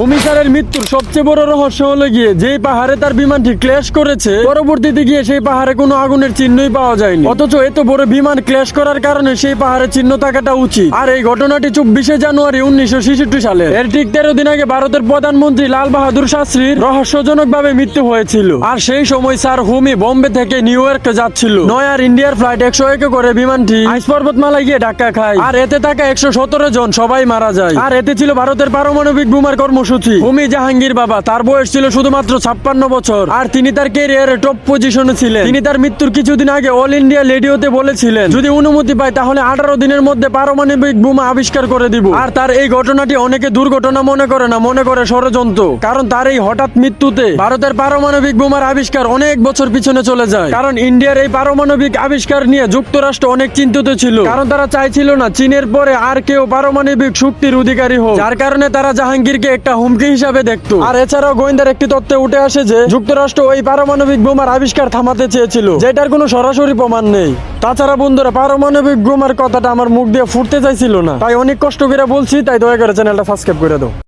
হোমি স্যারের মৃত্যুর সবচেয়ে বড় রহস্য হলো গিয়ে যেই পাহাড়ে তার বিমানটি ক্র্যাশ করেছে পরবর্তীতে গিয়ে সেই পাহাড়ে কোনো আগুনের চিহ্নই পাওয়া যায়নি, অথচ এত বড় বিমান ক্র্যাশ করার কারণে সেই পাহাড়ে চিহ্ন থাকাটা উচিত। আর এই ঘটনাটি 24শে জানুয়ারি 1966 সালে, এর ঠিক 13 দিন আগে ভারতের প্রধানমন্ত্রী লাল বাহাদুর শাস্ত্রীর রহস্যজনক ভাবে মৃত্যু হয়েছিল। আর সেই সময় স্যার হোমি বোম্বে থেকে নিউ ইয়র্কে যাচ্ছিল। নয়ার ইন্ডিয়ার ফ্লাইট 101 করে বিমানটি আইস পর্বতমালায় গিয়ে ধাক্কা খায়, আর এতে থাকা 117 জন সবাই মারা যায়। আর এতে ছিল ভারতের পারমাণবিক বোমার কর্মসূচি। হোমি জাহাঙ্গীর বাবা, তার বয়স ছিল শুধুমাত্র 56 বছর, আর তিনি তার ক্যারিয়ারে টপ পজিশনে ছিলেন। তিনি তার মৃত্যুর কিছুদিন আগে অল ইন্ডিয়া রেডিওতে বলেছিলেন যদি অনুমতি পায় তাহলে 18 দিনের মধ্যে পারমাণবিক বোমা আবিষ্কার করে দিব। আর তার এই ঘটনাটি অনেকে দুর্ঘটনা মনে করে না, মনে করে ষড়যন্ত্র, কারণ তার এই হঠাৎ মৃত্যুতে ভারতের পারমাণবিক বোমার আবিষ্কার অনেক বছর পিছনে চলে যায়। কারণ ইন্ডিয়ার এই পারমাণবিক আবিষ্কার নিয়ে যুক্তরাষ্ট্র অনেক চিন্তিত ছিল, কারণ তারা চাইছিল না চীনের পরে আর কেউ পারমাণবিক শক্তির অধিকারী হোক, যার কারণে তারা জাহাঙ্গীরকে একটা হুমকি হিসাবে দেখতো। আর এছাড়াও গোয়েন্দার একটি তথ্যে উঠে আসে যে যুক্তরাষ্ট্র ওই পারমাণবিক বোমার আবিষ্কার থামাতে চেয়েছিল, যেটার কোনো সরাসরি প্রমাণ নেই। তাছাড়া বন্ধুরা, পারমাণবিক বোমার কথাটা আমার মুখ দিয়ে ফুটতে চাইছিল না, তাই অনেক কষ্ট করে বলছি, তাই দয়া করে চ্যানেলটা সাবস্ক্রাইব করে দাও।